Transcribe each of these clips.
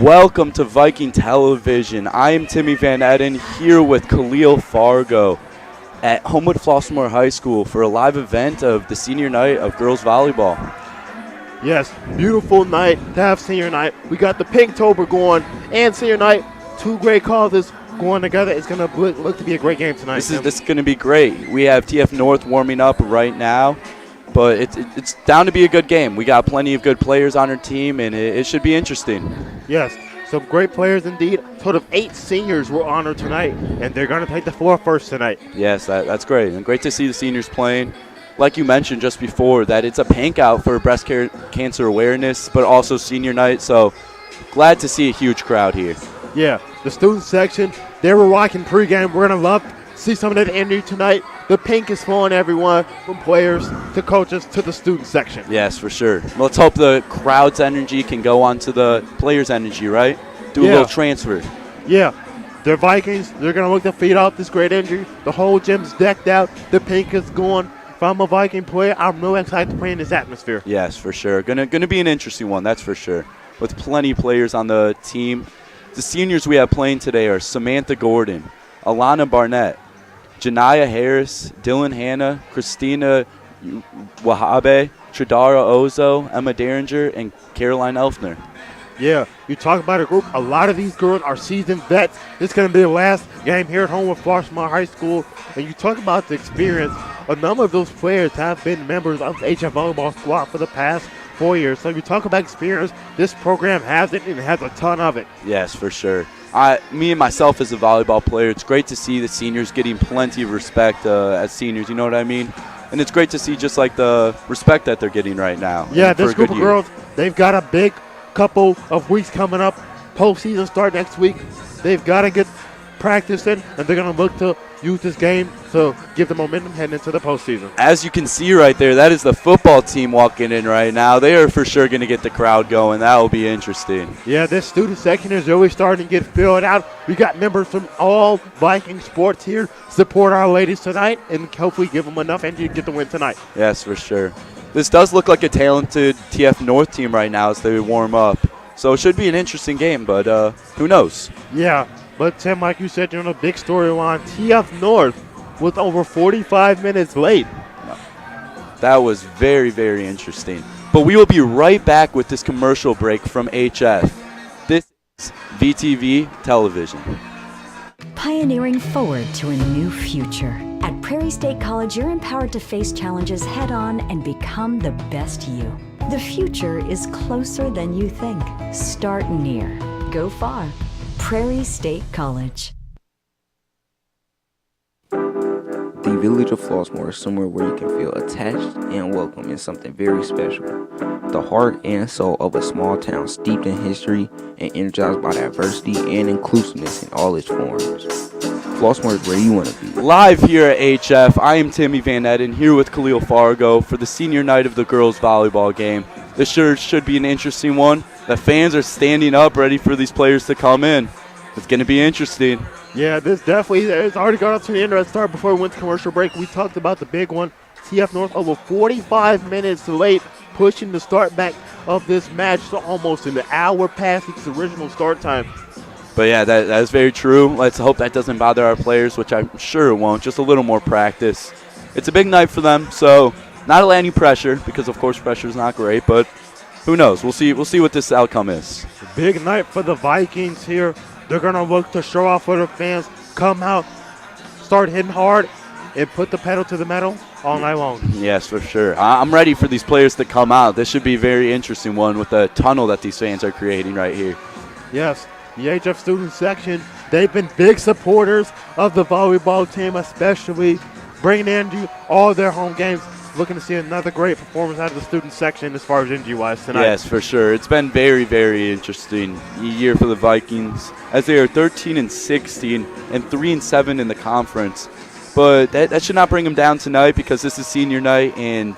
Welcome to Viking Television. I am Timmy Van Etten here with Khalil Fargo at Homewood Flossmoor High School for a live event of the senior night of girls volleyball. Yes, beautiful night to have senior night. We got the Pinktober going and senior night. Two great causes going together. It's going to look to be a great game tonight. This is going to be great. We have TF North warming up right now, but it's down to be a good game. We got plenty of good players on our team, and it should be interesting. Yes, some great players indeed. A total of 8 seniors were honored tonight, and they're going to take the floor first tonight. Yes, that's great. And great to see the seniors playing. Like you mentioned just before, that it's a pink out for breast cancer awareness, but also senior night. So glad to see a huge crowd here. Yeah, the student section, they were rocking pregame. We're going to love to see some of that energy tonight. The pink is flowing everyone, from players to coaches to the student section. Yes, for sure. Let's hope the crowd's energy can go on to the players' energy, right? Do a little transfer. Yeah. The Vikings, they're going to look to feed off this great energy. The whole gym's decked out. The pink is going. If I'm a Viking player, I'm really excited to play in this atmosphere. Yes, for sure. Gonna be an interesting one, that's for sure. With plenty of players on the team. The seniors we have playing today are Samantha Gordon, Alana Barnett, Janiyah Harris, Dylan Hanna, Christina Wahabe, Tradara Ozo, Emma Derringer, and Caroline Elfner. Yeah, you talk about a group. A lot of these girls are seasoned vets. This is going to be the last game here at home with Flossmoor High School. And you talk about the experience. A number of those players have been members of the HF Volleyball squad for the past 4 years. So you talk about experience, this program has it and it has a ton of it. Yes, for sure. Me and myself as a volleyball player, it's great to see the seniors getting plenty of respect as seniors, you know what I mean? And it's great to see just like the respect that they're getting right now. Yeah, this group of girls, they've got a big couple of weeks coming up. Postseason start next week. They've got to get practice in, and they're going to look to use this game to give the momentum heading into the postseason. As you can see right there, that is the football team walking in right now. They are for sure going to get the crowd going. That will be interesting. Yeah, this student section is really starting to get filled out. We got members from all Viking sports here support our ladies tonight, and hopefully give them enough energy to get the win tonight. Yes, for sure. This does look like a talented TF North team right now as they warm up. So it should be an interesting game, but who knows? Yeah, but Tim, like you said, you're on a big storyline. TF North was over 45 minutes late. That was very, very interesting. But we will be right back with this commercial break from HF. This is VTV Television. Pioneering forward to a new future. At Prairie State College, you're empowered to face challenges head-on and become the best you. The future is closer than you think. Start near. Go far. Prairie State College. The village of Flossmoor is somewhere where you can feel attached and welcome in something very special. The heart and soul of a small town steeped in history and energized by diversity and inclusiveness in all its forms. Flossmoor is where you want to be. Live here at HF, I am Timmy Van Etten here with Khalil Fargo for the senior night of the girls volleyball game. This sure should be an interesting one. The fans are standing up ready for these players to come in. It's going to be interesting. Yeah, this definitely, it's already got up to the end of the start before we went to commercial break. We talked about the big one. TF North over 45 minutes late, pushing the start back of this match to almost an hour past its original start time. But yeah, that is very true. Let's hope that doesn't bother our players, which I'm sure it won't. Just a little more practice. It's a big night for them, so not any pressure because, of course, pressure is not great. But who knows? We'll see what this outcome is. Big night for the Vikings here. They're going to look to show off for the fans, come out, start hitting hard, and put the pedal to the metal all night long. Yes, for sure. I'm ready for these players to come out. This should be a very interesting one with the tunnel that these fans are creating right here. Yes, the HF student section, they've been big supporters of the volleyball team, especially bringing in all their home games. Looking to see another great performance out of the student section as far as energy-wise tonight. Yes, for sure. It's been very, very interesting year for the Vikings as they are 13-16 and 3-7 in the conference. But that should not bring them down tonight because this is senior night and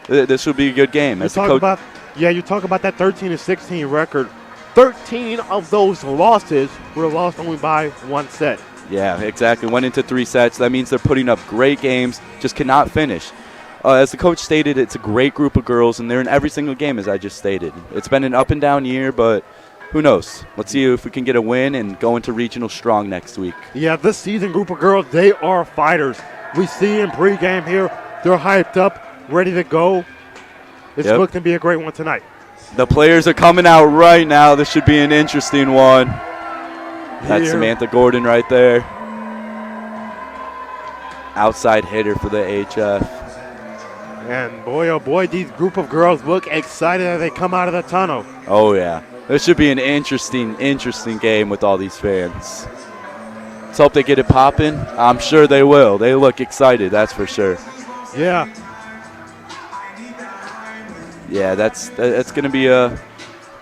this will be a good game. You talk about that 13-16 record. 13 of those losses were lost only by one set. Yeah, exactly. Went into 3 sets. That means they're putting up great games, just cannot finish. As the coach stated, it's a great group of girls, and they're in every single game, as I just stated. It's been an up-and-down year, but who knows? Let's see if we can get a win and go into regional strong next week. Yeah, this season group of girls, they are fighters. We see in pregame here, they're hyped up, ready to go. It's looking to be a great one tonight. The players are coming out right now. This should be an interesting one. That's Samantha Gordon right there. Outside hitter for the HF. And boy, oh boy, these group of girls look excited as they come out of the tunnel. Oh, yeah. This should be an interesting game with all these fans. Let's hope they get it popping. I'm sure they will. They look excited, that's for sure. Yeah. Yeah, that's going to be a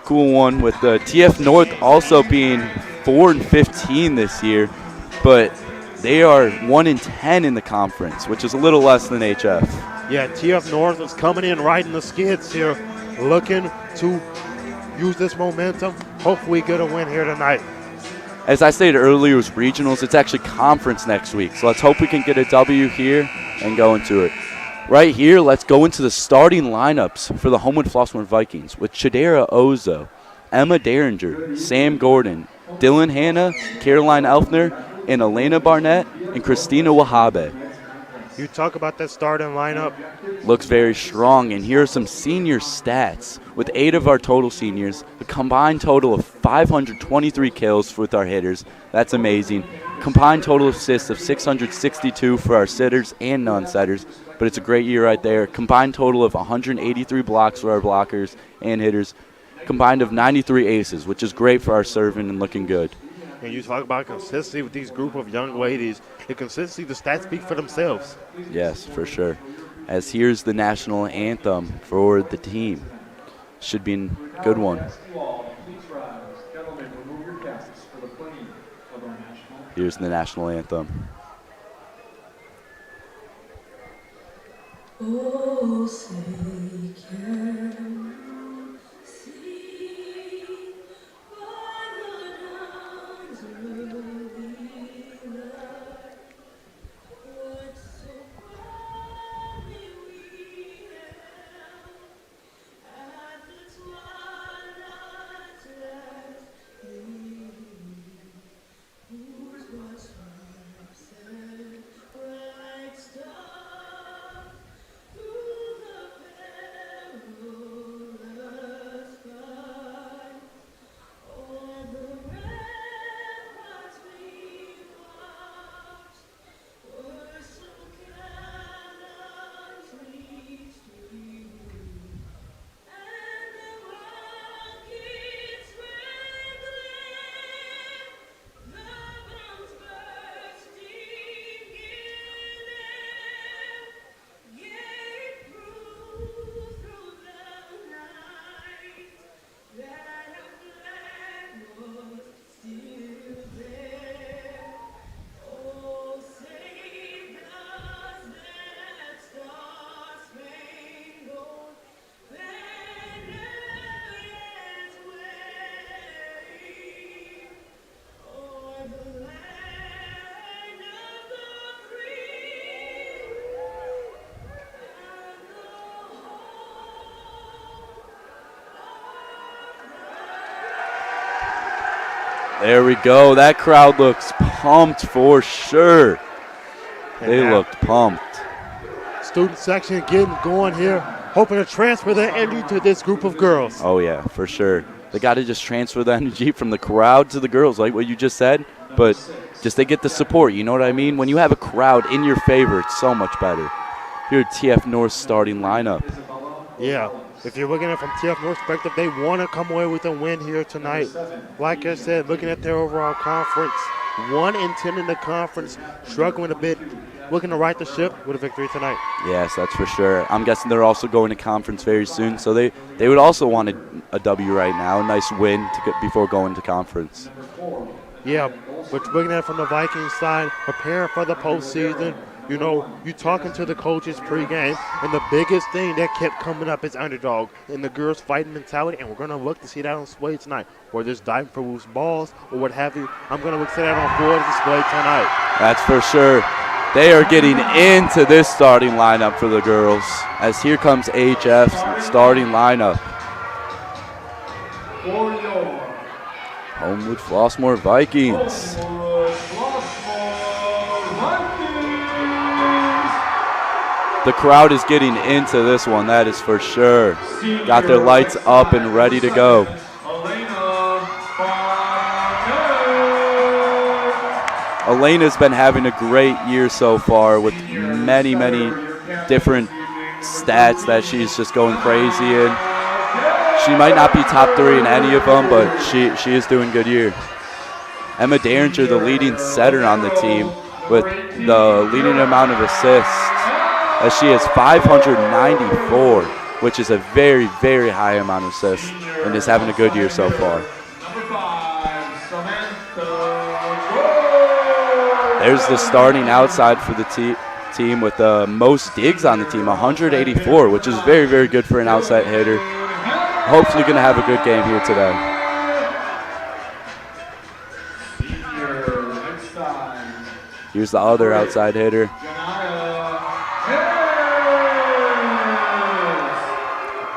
cool one with the TF North also being 4-15 this year, but they are 1-10 in the conference, which is a little less than HF. Yeah, TF North is coming in riding the skids here, looking to use this momentum. Hopefully get a win here tonight. As I stated earlier, it was regionals. It's actually conference next week, so let's hope we can get a W here and go into it. Right here, let's go into the starting lineups for the Homewood Flossmoor Vikings with Chidera Ozo, Emma Derringer, Sam Gordon, Dylan Hanna, Caroline Elfner, and Elena Barnett and Christina Wahabe. You talk about that starting lineup. Looks very strong, and here are some senior stats. With 8 of our total seniors, a combined total of 523 kills with our hitters. That's amazing. Combined total assists of 662 for our sitters and non-setters, but it's a great year right there. Combined total of 183 blocks for our blockers and hitters. Combined of 93 aces, which is great for our serving and looking good. And you talk about consistency with these group of young ladies. The consistency, the stats speak for themselves. Yes, for sure. As here's the national anthem for the team. Should be a good one. Here's the national anthem. Oh, say can you see by the dawn's early light what so proudly we hailed at the twilight's last gleaming, whose broad stripes and bright stars through the perilous fight, o'er the ramparts we marched, were some gallantly streaming, and the rockets red glare, the bombs bursting in air, gave proof through the night that our flag was still there. Oh, save us that star-spangled banner yet waving o'er the land of the free and the There we go. That crowd looks pumped for sure. They And looked pumped. student section getting going here, hoping to transfer their energy to this group of girls. Oh, yeah, for sure. They got to just transfer the energy from the crowd to the girls, like what you just said. But just they get the support, you know what I mean? When you have a crowd in your favor, it's so much better. Here at TF North's starting lineup. Yeah, if you're looking at it from TF North's perspective, they want to come away with a win here tonight. Like I said, looking at their overall conference, 1-10 in the conference, struggling a bit, looking to right the ship with a victory tonight. Yes, that's for sure. I'm guessing they're also going to conference very soon, so they would also want a W right now, a nice win before going to conference. Yeah, but looking at it from the Vikings side, preparing for the postseason, you know, you talking to the coaches pregame, and the biggest thing that kept coming up is underdog and the girls' fighting mentality, and we're going to look to see that on display tonight. Whether it's diving for loose balls or what have you, I'm going to look to that on full display tonight. That's for sure. They are getting into this starting lineup for the girls, as here comes HF's starting lineup. For your Homewood Flossmoor Vikings. The crowd is getting into this one, that is for sure. Got their lights up and ready to go. Elena's been having a great year so far with many, many different stats that she's just going crazy in. She might not be top 3 in any of them, but she is doing good year. Emma Derringer, the leading setter on the team with the leading amount of assists, as she has 594, which is a very, very high amount of assists, and is having a good year so far. There's the starting outside for the team with the most digs on the team, 184, which is very, very good for an outside hitter. Hopefully going to have a good game here today. Here's the other outside hitter.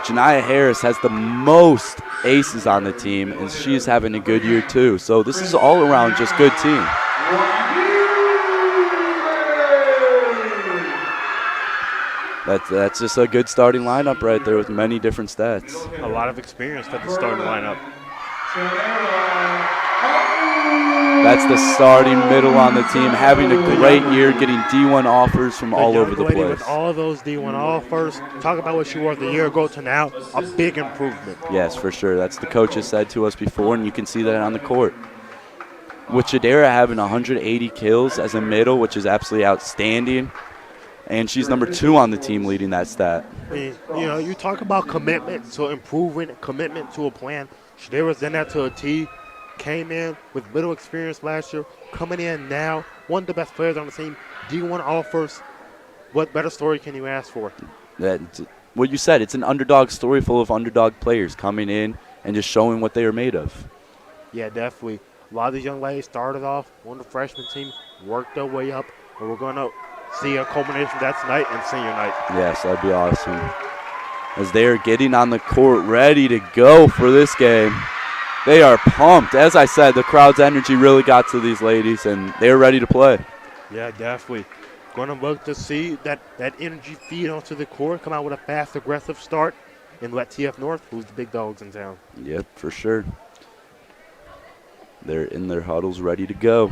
Janiyah Harris has the most aces on the team, and she's having a good year too. So this is all around just good team. That's just a good starting lineup right there with many different stats. A lot of experience at the starting lineup. That's the starting middle on the team, having a great year, getting D1 offers from all over the place. With all those D1 offers, talk about what she was a year ago to now, a big improvement. Yes, for sure. That's the coaches said to us before, and you can see that on the court. With Shadera having 180 kills as a middle, which is absolutely outstanding, and she's number 2 on the team leading that stat. You know, you talk about commitment to improving, commitment to a plan. Shadera's done that to a T. Came in with little experience last year, coming in now, one of the best players on the team, D1 offers. What better story can you ask for? What you said, it's an underdog story full of underdog players coming in and just showing what they are made of. Yeah, definitely. A lot of these young ladies started off on the freshman team, worked their way up, and we're going to see a culmination of that tonight and senior night. Yes, that'd be awesome. As they are getting on the court ready to go for this game. They are pumped. As I said, the crowd's energy really got to these ladies, and they're ready to play. Yeah, definitely. Going to look to see that energy feed onto the court, come out with a fast, aggressive start, and let TF North, who's the big dogs in town. Yep, for sure. They're in their huddles ready to go.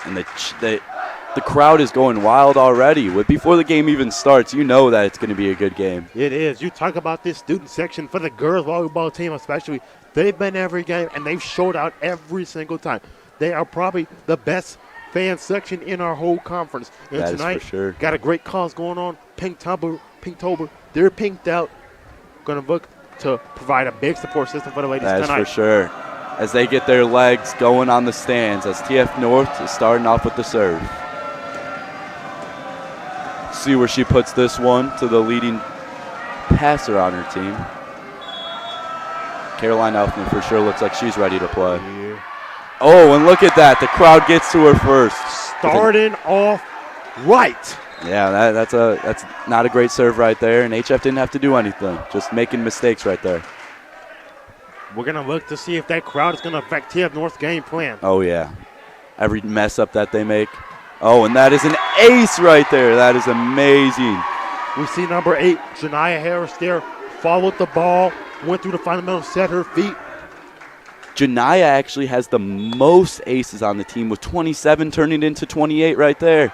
And the crowd is going wild already. Before the game even starts, you know that it's going to be a good game. It is. You talk about this student section for the girls volleyball team especially. They've been every game, and they've showed out every single time. They are probably the best fan section in our whole conference. And that tonight, is for sure. Got a great cause going on. Pinktober. They're pinked out. Going to look to provide a big support system for the ladies tonight. That's for sure. As they get their legs going on the stands, as TF North is starting off with the serve. See where she puts this one to the leading passer on her team. Caroline Elfman for sure looks like she's ready to play. Yeah. Oh, and look at that. The crowd gets to her first. Starting off right. Yeah, that's not a great serve right there, and HF didn't have to do anything. Just making mistakes right there. We're going to look to see if that crowd is going to affect TF North's game plan. Oh, yeah. Every mess up that they make. Oh, and that is an ace right there. That is amazing. We see number 8, Janiyah Harris there, followed the ball, went through the fundamentals, set her feet. Janiyah actually has the most aces on the team with 27 turning into 28 right there.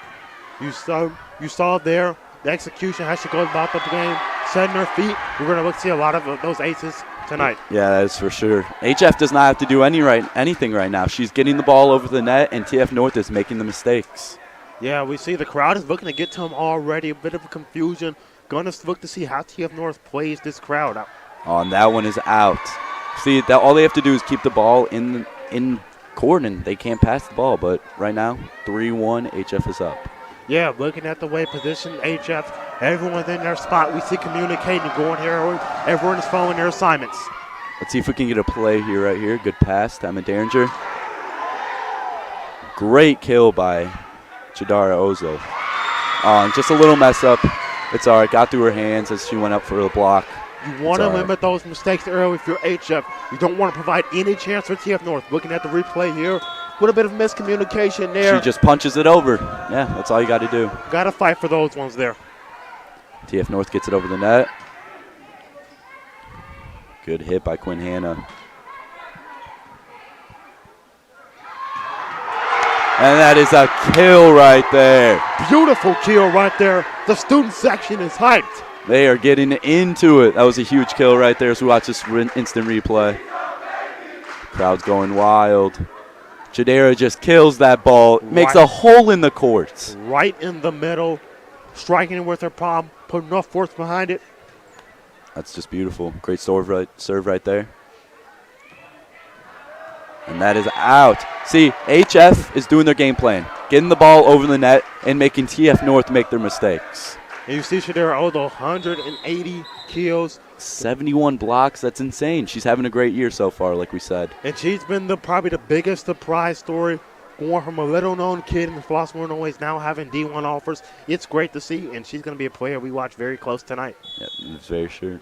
You saw there the execution, how she goes about the game, setting her feet. We're going to look to see a lot of those aces tonight. Yeah, that is for sure. HF does not have to do anything right now. She's getting the ball over the net, and TF North is making the mistakes. Yeah, we see the crowd is looking to get to them already. A bit of a confusion. Going to look to see how TF North plays this crowd out. Oh, and that one is out. See, all they have to do is keep the ball in court, and they can't pass the ball. But right now, 3-1, HF is up. Yeah, looking at the way positioned HF, everyone's in their spot. We see communicating, going here. Everyone is following their assignments. Let's see if we can get a play here, right here. Good pass to Emma Derringer. Great kill by Chidara Ozo. Just a little mess up. It's all right. Got through her hands as she went up for the block. You want to all right. limit those mistakes early if you're HF. You don't want to provide any chance for TF North. Looking at the replay here, a little bit of miscommunication there. She just punches it over. Yeah, that's all you got to do. Got to fight for those ones there. TF North gets it over the net. Good hit by Quinn Hanna. And that is a kill right there. Beautiful kill right there. The student section is hyped. They are getting into it. That was a huge kill right there as we watch this instant replay. Crowd's going wild. Chidera just kills that ball. Makes a hole in the courts. Right in the middle. Striking it with her palm. Putting enough force behind it. That's just beautiful. Great serve right there. And that is out. See, HF is doing their game plan. Getting the ball over the net and making TF North make their mistakes. And you see Shadera Odo, 180 kills. 71 blocks. That's insane. She's having a great year so far, like we said. And she's been probably the biggest surprise story. Going from a little-known kid in Flossmoor, Norway's now having D1 offers. It's great to see, and she's going to be a player we watch very close tonight. Yep, that's very sure.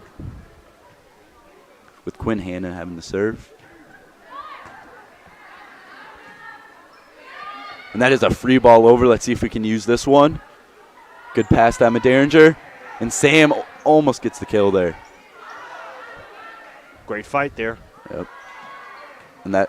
With Quinn Hanna having the serve. And that is a free ball over. Let's see if we can use this one. Good pass to Emma Derringer. And Sam almost gets the kill there. Great fight there. Yep. And that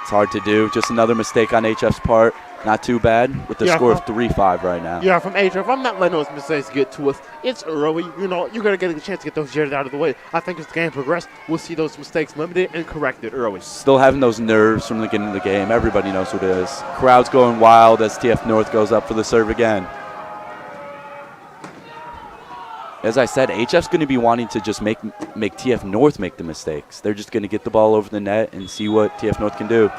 it's hard to do. Just another mistake on HF's part. Not too bad with the score of 3-5 right now. Yeah, from HF, I'm not letting those mistakes get to us. It's early. You know, you're going to get a chance to get those jitters out of the way. I think as the game progresses, we'll see those mistakes limited and corrected early. Still having those nerves from the beginning of the game. Everybody knows what it is. Crowd's going wild as TF North goes up for the serve again. As I said, HF's going to be wanting to just make TF North make the mistakes. They're just going to get the ball over the net and see what TF North can do.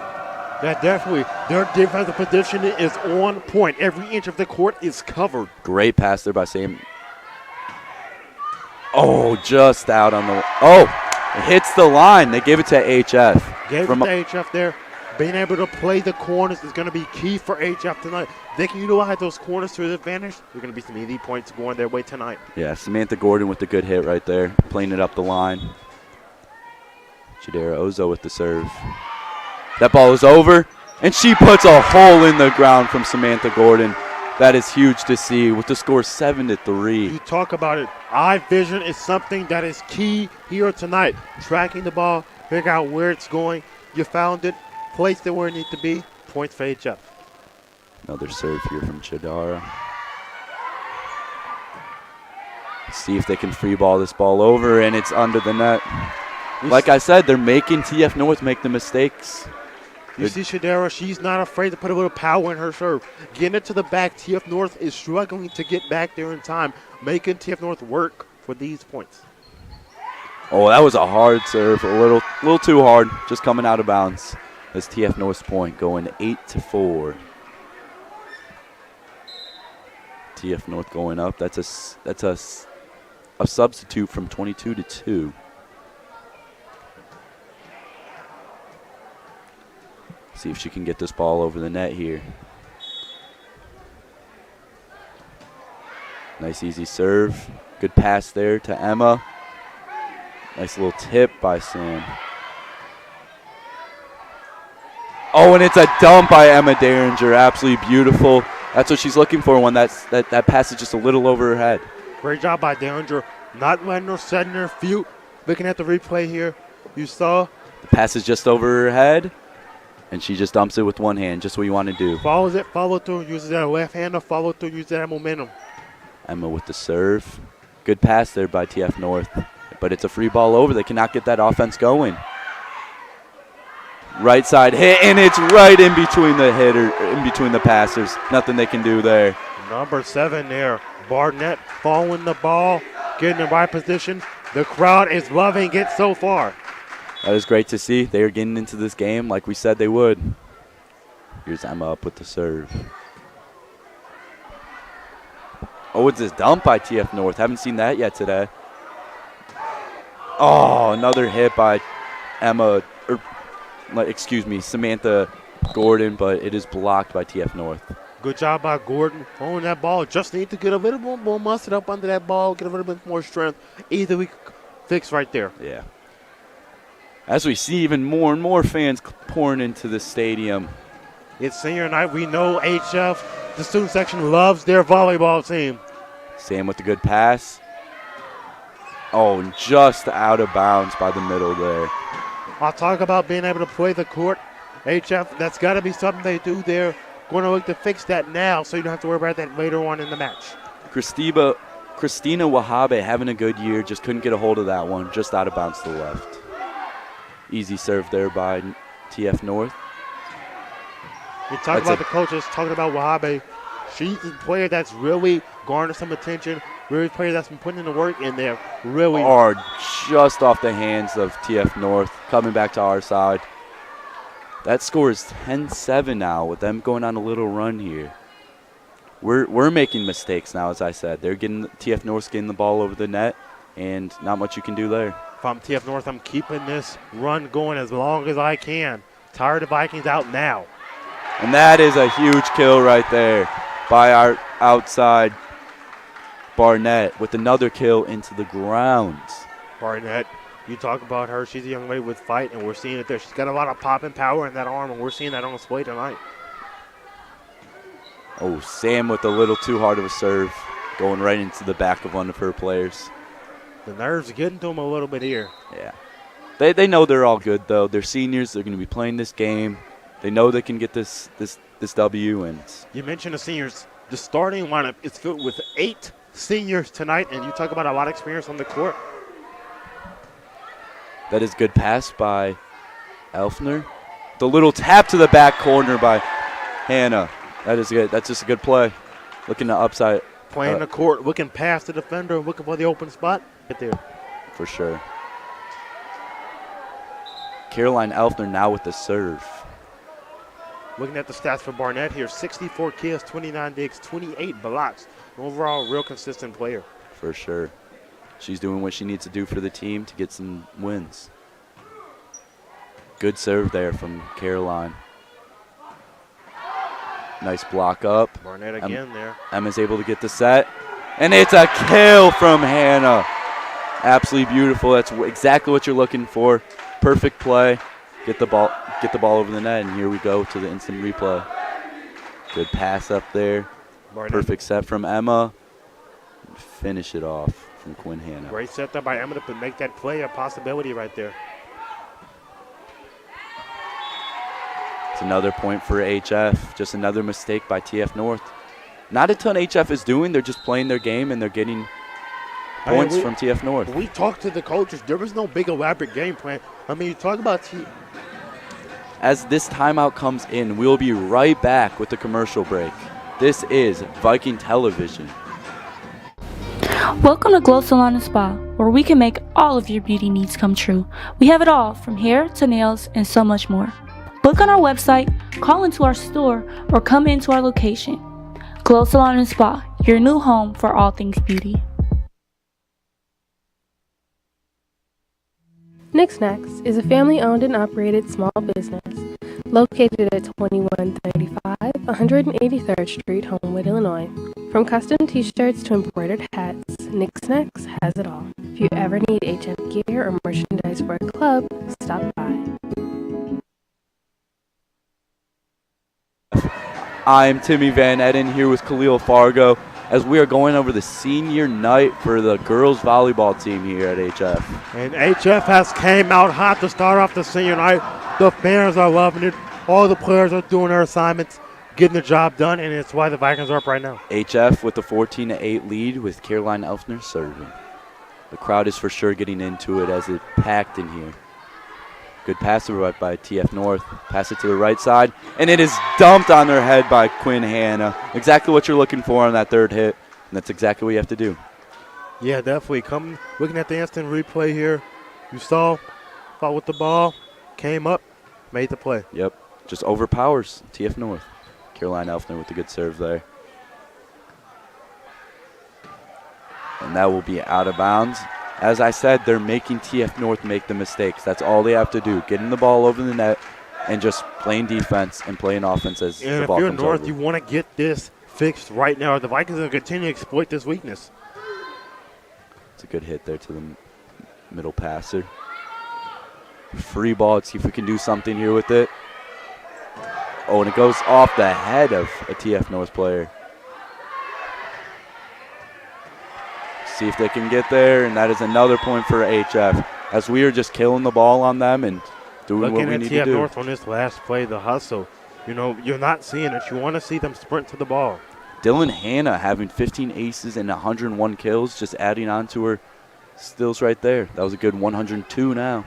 Yeah, definitely. Their defensive positioning is on point. Every inch of the court is covered. Great pass there by Sam. Oh, just out on the – oh, it hits the line. They gave it to HF. Gave it to HF there. Being able to play the corners is going to be key for HF tonight. They can utilize those corners to their advantage. There's going to be some easy points going their way tonight. Yeah, Samantha Gordon with the good hit right there, playing it up the line. Chidera Ozo with the serve. That ball is over, and she puts a hole in the ground from Samantha Gordon. That is huge to see with the score 7-3. You talk about it. Eye vision is something that is key here tonight. Tracking the ball, figure out where it's going. You found it, placed it where it needs to be. Points for HF. Another serve here from Chidara. See if they can free ball this ball over, and it's under the net. Like I said, they're making TF North make the mistakes. You see Shadera, she's not afraid to put a little power in her serve. Getting it to the back, TF North is struggling to get back there in time, making TF North work for these points. Oh, that was a hard serve, a little too hard, just coming out of bounds. As TF North's point going 8-4. TF North going up. That's a substitute from 22-2. See if she can get this ball over the net here. Nice easy serve. Good pass there to Emma. Nice little tip by Sam. Oh, and it's a dump by Emma Derringer. Absolutely beautiful. That's what she's looking for when that pass is just a little over her head. Great job by Derringer. Not letting her set in her feet. Looking at the replay here, you saw. The pass is just over her head, and she just dumps it with one hand, just what you want to do. Follows it, follow through, uses that left hand to follow through, uses that momentum. Emma with the serve. Good pass there by TF North, but it's a free ball over. They cannot get that offense going. Right side hit, and it's right in between the hitter, in between the passers. Nothing they can do there. Number 7 there, Barnett following the ball, getting in the right position. The crowd is loving it so far. That is great to see. They are getting into this game like we said they would. Here's Emma up with the serve. Oh, it's this dump by TF North. Haven't seen that yet today. Oh, another hit by Samantha Gordon, but it is blocked by TF North. Good job by Gordon throwing that ball. Just need to get a little more mustard up under that ball, get a little bit more strength. Either we fix right there. Yeah. As we see even more and more fans pouring into the stadium. It's senior night. We know HF, the student section, loves their volleyball team. Sam with the good pass. Oh, and just out of bounds by the middle there. I'll talk about being able to play the court. HF, that's got to be something they do there. Going to look to fix that now so you don't have to worry about that later on in the match. Christina Wahabe having a good year, just couldn't get a hold of that one, just out of bounds to the left. Easy serve there by TF North. You talk about the coaches, talking about Wahabe. She's a player that's really garnered some attention, really a player that's been putting in the work in there. Really. Are just off the hands of TF North, coming back to our side. That score is 10-7 now with them going on a little run here. We're making mistakes now, as I said. TF North's getting the ball over the net, and not much you can do there. If I'm TF North, I'm keeping this run going as long as I can. Tired of Vikings out now. And that is a huge kill right there by our outside Barnett with another kill into the ground. Barnett, you talk about her. She's a young lady with fight, and we're seeing it there. She's got a lot of pop and power in that arm, and we're seeing that on display tonight. Oh, Sam with a little too hard of a serve, going right into the back of one of her players. The nerves are getting to them a little bit here. Yeah. They know they're all good, though. They're seniors. They're going to be playing this game. They know they can get this W. And you mentioned the seniors. The starting lineup is filled with 8 seniors tonight, and you talk about a lot of experience on the court. That is good pass by Elfner. The little tap to the back corner by Hannah. That is good. That's just a good play. Looking to upside. Playing the court, looking past the defender, looking for the open spot. Right there. For sure. Caroline Elfner now with the serve. Looking at the stats for Barnett here, 64 kills, 29 digs, 28 blocks. Overall, real consistent player. For sure. She's doing what she needs to do for the team to get some wins. Good serve there from Caroline. Nice block up. Barnett again there. Emma's able to get the set. And it's a kill from Hannah. Absolutely beautiful. That's exactly what you're looking for. Perfect play. Get the ball over the net, and here we go to the instant replay. Good pass up there. Barnett. Perfect set from Emma. Finish it off from Quinn Hannah. Great set there by Emma to make that play a possibility right there. It's another point for HF. Just another mistake by TF North. Not a ton HF is doing. They're just playing their game, and they're getting points from TF North. We talked to the coaches. There was no big elaborate game plan. I mean, you talk about As this timeout comes in, we'll be right back with the commercial break. This is Viking Television. Welcome to Glow Salon and Spa, where we can make all of your beauty needs come true. We have it all, from hair to nails and so much more. Book on our website, call into our store, or come into our location. Glow Salon and Spa, your new home for all things beauty. Nick Snacks is a family-owned and operated small business located at 2135 183rd Street, Homewood, Illinois. From custom t-shirts to embroidered hats, Nick Snacks has it all. If you ever need HF gear or merchandise for a club, stop by. I'm Timmy Van Eden here with Khalil Fargo as we are going over the senior night for the girls volleyball team here at HF. And HF has came out hot to start off the senior night. The fans are loving it. All the players are doing their assignments, getting the job done, and it's why the Vikings are up right now. HF with the 14-8 lead with Caroline Elfner serving. The crowd is for sure getting into it as it's packed in here. Good pass by TF North. Pass it to the right side, and it is dumped on their head by Quinn Hannah. Exactly what you're looking for on that third hit, and that's exactly what you have to do. Yeah, definitely. Looking at the instant replay here, you saw, fought with the ball, came up, made the play. Yep, just overpowers TF North. Caroline Elfner with a good serve there. And that will be out of bounds. As I said, they're making TF North make the mistakes. That's all they have to do. Getting the ball over the net, and just playing defense and playing offense as And the if ball you're comes North, over. you want to get this fixed right now. The Vikings are going to continue to exploit this weakness. It's a good hit there to the middle passer. Free ball. Let's see if we can do something here with it. Oh, and it goes off the head of a TF North player. See if they can get there, and that is another point for HF. As we are just killing the ball on them and doing what Looking we at need TF to do. North on this last play, the hustle. You know, you're not seeing it. You want to see them sprint to the ball. Dylan Hanna having 15 aces and 101 kills, just adding on to her stills right there. That was a good 102 now.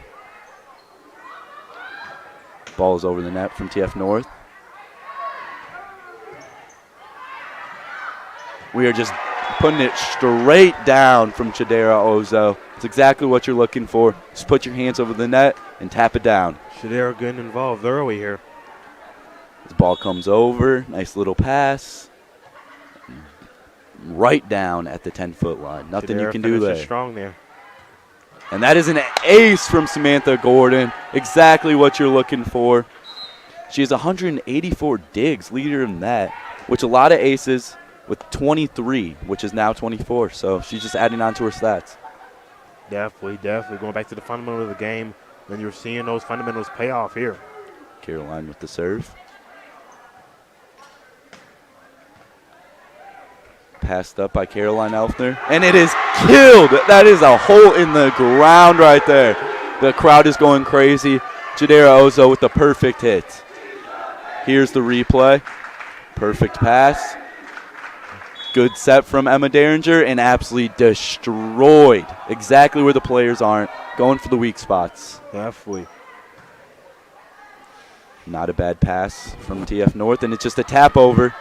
Ball is over the net from TF North. We are just putting it straight down from Chidera Ozo. It's exactly what you're looking for. Just put your hands over the net and tap it down. Shadera getting involved early here. This ball comes over. Nice little pass. Right down at the 10-foot line. Nothing you Shadera can do finishes there. strong there. And that is an ace from Samantha Gordon. Exactly what you're looking for. She has 184 digs, leader in that, which a lot of aces with 23, which is now 24. So she's just adding on to her stats. Definitely. Going back to the fundamental of the game, and you're seeing those fundamentals pay off here. Caroline with the serve. Passed up by Caroline Elfner. And it is killed. That is a hole in the ground right there. The crowd is going crazy. Jadera Ozo with the perfect hit. Here's the replay. Perfect pass. Good set from Emma Derringer and absolutely destroyed exactly where the players aren't. Going for the weak spots. Definitely. Not a bad pass from TF North, and it's just a tap over.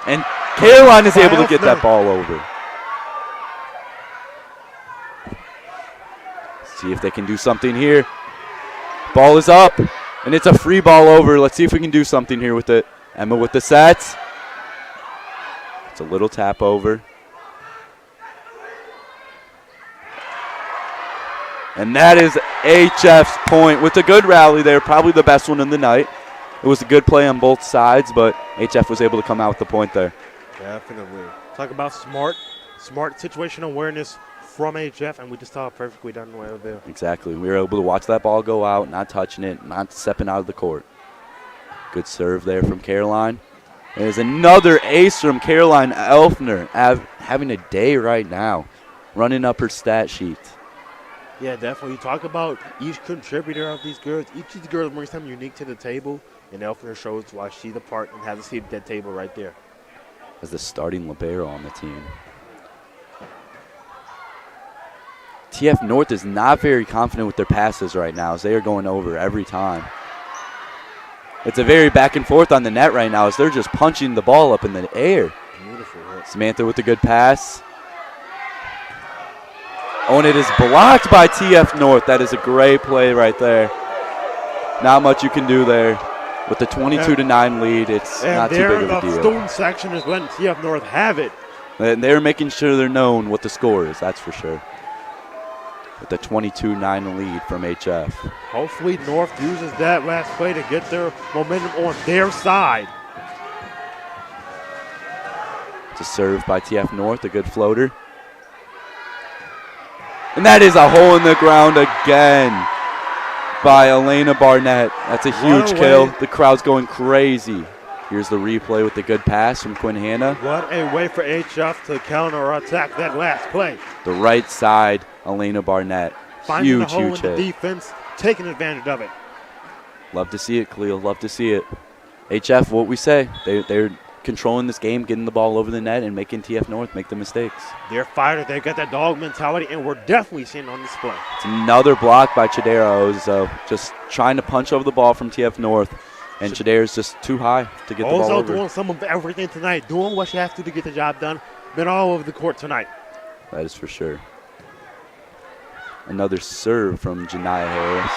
And Caroline is able to get that ball over. See if they can do something here. Ball is up, and it's a free ball over. Let's see if we can do something here with it. Emma with the sets. It's a little tap over. And that is HF's point with a good rally there, probably the best one in the night. It was a good play on both sides, but HF was able to come out with the point there. Definitely. Talk about smart situational awareness from HF, and we just saw it perfectly done well there. Exactly. We were able to watch that ball go out, not touching it, not stepping out of the court. Good serve there from Caroline. There's another ace from Caroline Elfner, having a day right now, running up her stat sheet. Yeah, definitely. You talk about each contributor of these girls. Each of these girls brings something unique to the table, and Elfner shows why she's a part and has a seat at that table right there. As the starting libero on the team. TF North is not very confident with their passes right now as they are going over every time. It's a very back and forth on the net right now as they're just punching the ball up in the air. Beautiful hit. Samantha with a good pass. Oh, and it is blocked by TF North. That is a great play right there. Not much you can do there. With the 22-9 lead, it's not too big of a And deal. the student section is letting TF North have it. And they're making sure they're known what the score is, that's for sure. With the 22-9 lead from HF. Hopefully North uses that last play to get their momentum on their side. It's a serve by TF North, a good floater. And that is a hole in the ground again by Elena Barnett. That's a huge kill. The crowd's going crazy. Here's the replay with the good pass from Quinn Hanna. What a way for HF to counter-attack that last play. The right side, Elena Barnett. Finding Huge, the hole huge in the hit. defense, taking advantage of it. Love to see it, Khalil. Love to see it. HF, what we say, they're controlling this game, getting the ball over the net, and making TF North make the mistakes. They're fighters. They've got that dog mentality, and we're definitely seeing it on display. It's another block by Chidera Ozo, just trying to punch over the ball from TF North, and Chidera's just too high to get the ball Ozo over. doing some of everything tonight, doing what she has to get the job done. Been all over the court tonight. That is for sure. Another serve from Janiyah Harris.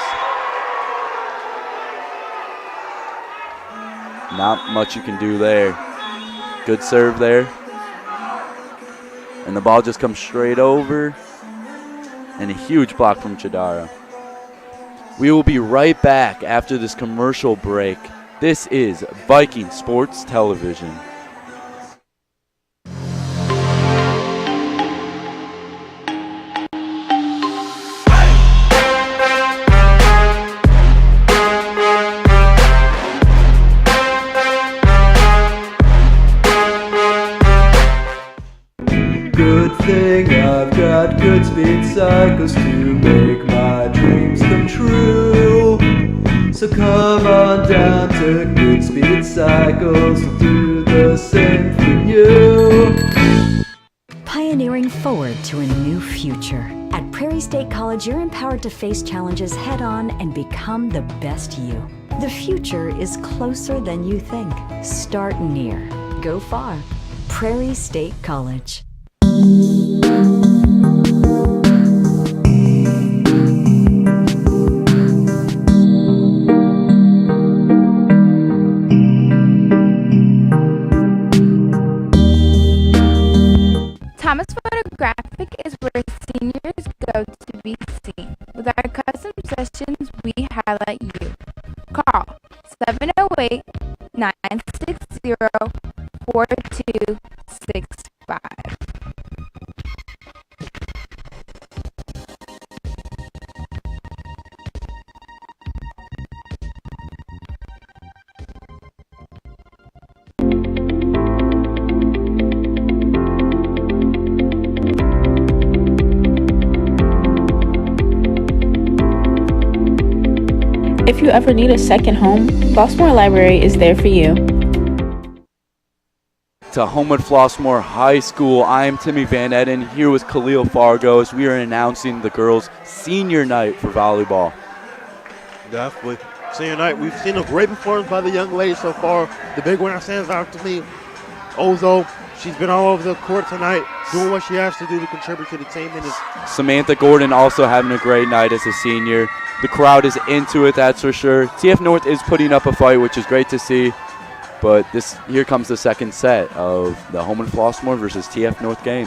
Not much you can do there. Good serve there. And the ball just comes straight over. And a huge block from Chidara. We will be right back after this commercial break. This is Viking Sports Television. Good thing I've got good speed cycles to make my dreams come true. So come on down to Good Speed Cycles to do the same for you. Pioneering forward to a new future. At Prairie State College, you're empowered to face challenges head on and become the best you. The future is closer than you think. Start near. Go far. Prairie State College. Thomas Photographic is where seniors go to be seen. With our custom sessions, we highlight you. Call 708-960-4265. If you ever need a second home, Flossmoor Library is there for you. To Homewood Flossmoor High School, I am Timmy Van Eden here with Khalil Fargo as we are announcing the girls' senior night for volleyball. Definitely. Senior night, we've seen a great performance by the young ladies so far. The big winner stands out to me. Ozo, she's been all over the court tonight, doing what she has to do to contribute to the team. And Samantha Gordon also having a great night as a senior. The crowd is into it, that's for sure. TF North is putting up a fight, which is great to see. But here comes the second set of the Homewood Flossmoor versus TF North game.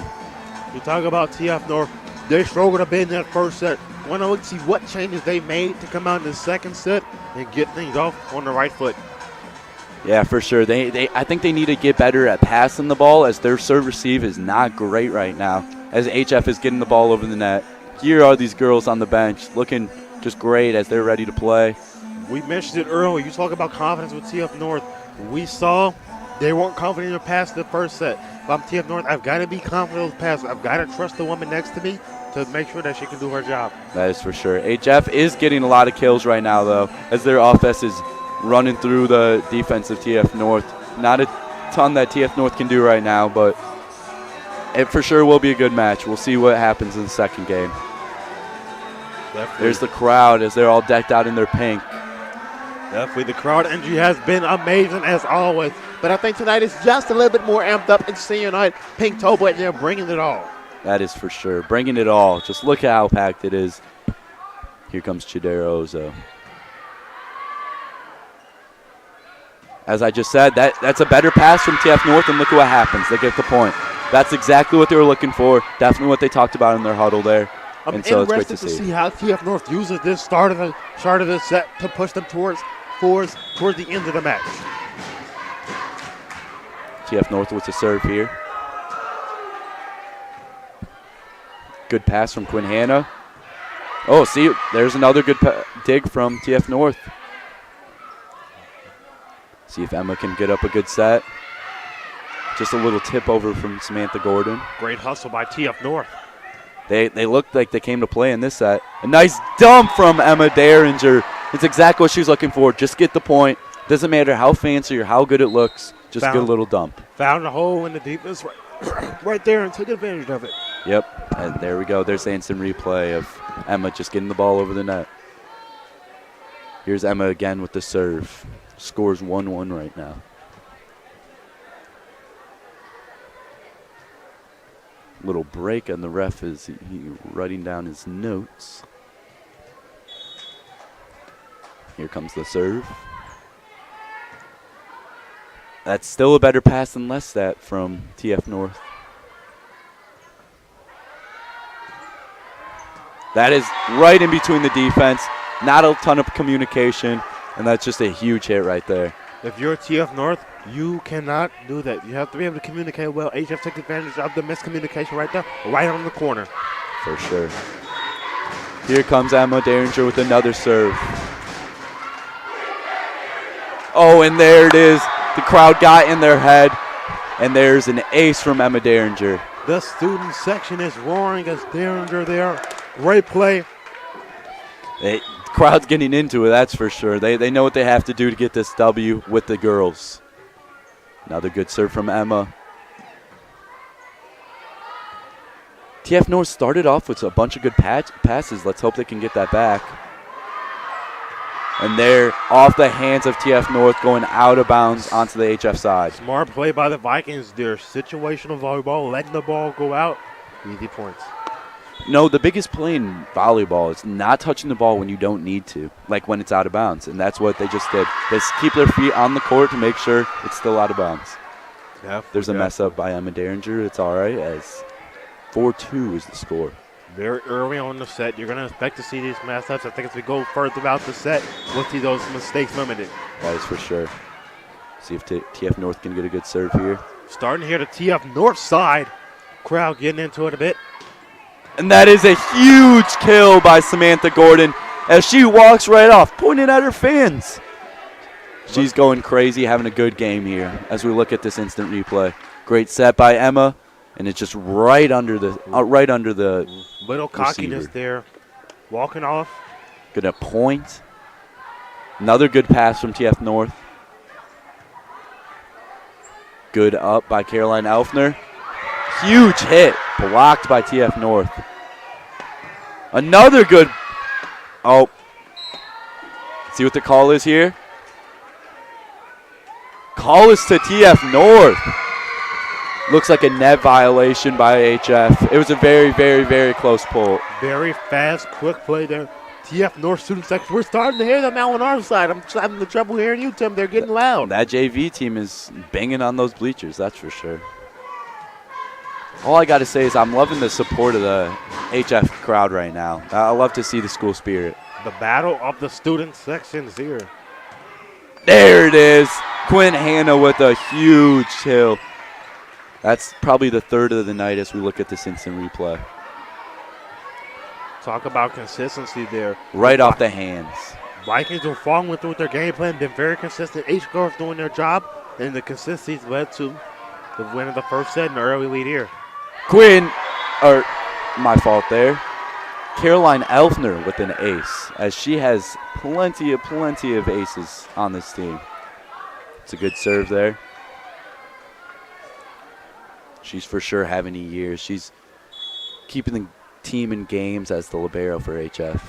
You talk about TF North, they struggled a bit in that first set. Want to see what changes they made to come out in the second set and get things off on the right foot. Yeah, for sure. I think they need to get better at passing the ball, as their serve receive is not great right now, as HF is getting the ball over the net. Here are these girls on the bench looking just great as they're ready to play. We mentioned it earlier. You talk about confidence with TF North. We saw they weren't confident in the pass the first set. If I'm TF North, I've got to be confident in those passes. I've got to trust the woman next to me to make sure that she can do her job. That is for sure. HF is getting a lot of kills right now, though, as their offense is running through the defense of TF North. Not a ton that TF North can do right now, but it for sure will be a good match. We'll see what happens in the second game. Definitely. There's the crowd as they're all decked out in their pink. Definitely. The crowd energy has been amazing as always. But I think tonight is just a little bit more amped up. It's senior night. Pink Toba, and they're bringing it all. That is for sure. Bringing it all. Just look at how packed it is. Here comes Chidera Ozo. As I just said, that's a better pass from TF North, and look at what happens. They get the point. That's exactly what they were looking for. Definitely what they talked about in their huddle there. I'm and so interested it's great to see. how TF North uses this start of the set to push them towards the end of the match. TF North with the serve here. Good pass from Quinn Hanna. Oh, see, there's another good dig from TF North. See if Emma can get up a good set. Just a little tip over from Samantha Gordon. Great hustle by TF North. They looked like they came to play in this set. A nice dump from Emma Derringer. It's exactly what she's looking for. Just get the point. Doesn't matter how fancy or how good it looks. Just get a little dump. Found a hole in the defense right there and took advantage of it. Yep, and there we go. There's the instant replay of Emma just getting the ball over the net. Here's Emma again with the serve. Scores 1-1 right now. Little break, and the ref is writing down his notes. Here comes the serve. That's still a better pass than Lestat from TF North. That is right in between the defense. not a ton of communication, and that's just a huge hit right there. If you're TF North, you cannot do that. You have to be able to communicate well. HF took advantage of the miscommunication right there, right on the corner. For sure. Here comes Emma Derringer with another serve. Oh, and there it is. The crowd got in their head, and there's an ace from Emma Derringer. The student section is roaring as Derringer there. Great play. The crowd's getting into it, that's for sure. They know what they have to do to get this W with the girls. Another good serve from Emma. TF North started off with a bunch of good passes. Let's hope they can get that back. And they're off the hands of TF North, going out of bounds onto the HF side. Smart play by the Vikings. Their situational volleyball, letting the ball go out. Easy points. No, the biggest play in volleyball is not touching the ball when you don't need to, like when it's out of bounds. And that's what they just did. They keep their feet on the court to make sure it's still out of bounds. There's a mess up by Emma Derringer. It's all right, as 4-2 is the score. Very early on in the set, you're going to expect to see these mess ups. I think as we go further throughout the set, we'll see those mistakes limited. That is for sure. See if TF North can get a good serve here. Starting here to TF North side. Crowd getting into it a bit. And that is a huge kill by Samantha Gordon as she walks right off, pointing at her fans. She's going crazy, having a good game here as we look at this instant replay. Great set by Emma, and it's just right under the little cockiness there, walking off. Gonna point. Another good pass from TF North. Good up by Caroline Elfner. Huge hit, blocked by TF North. Another good, see what the call is here? Call is to TF North. Looks like a net violation by HF. It was a very, very, very close pull. Very fast, quick play there. TF North student section. We're starting to hear them out on our side. I'm having the trouble hearing you, Tim. They're getting loud. That JV team is banging on those bleachers, that's for sure. All I got to say is I'm loving the support of the HF crowd right now. I love to see the school spirit. The battle of the student sections here. There it is. Quinn Hanna with a huge kill. That's probably the third of the night as we look at this instant replay. Talk about consistency there. Right off the hands. Vikings are following through with their game plan, been very consistent. Each girl's doing their job, and the consistency led to the win of the first set and the early lead here. My fault there. Caroline Elfner with an ace, as she has plenty of aces on this team. It's a good serve there. She's for sure having a year. She's keeping the team in games as the libero for HF.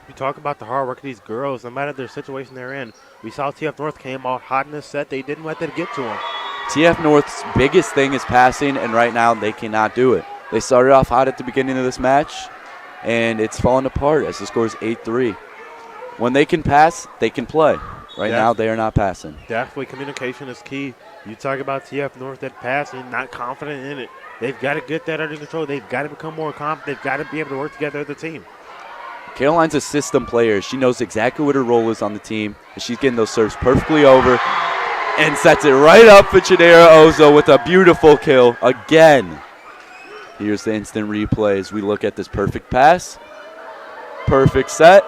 You talk about the hard work of these girls, no matter their situation they're in. We saw TF North came out hot in this set. They didn't let that get to them. TF North's biggest thing is passing, and right now they cannot do it. They started off hot at the beginning of this match, and it's fallen apart as the score is 8-3. When they can pass, they can play. Right now, they are not passing. Definitely communication is key. You talk about TF North that passing, not confident in it. They've got to get that under control. They've got to become more confident. They've got to be able to work together as a team. Caroline's a system player. She knows exactly what her role is on the team, and she's getting those serves perfectly over and sets it right up for Chidera Ozo with a beautiful kill again. Here's the instant replay as we look at this perfect pass, perfect set,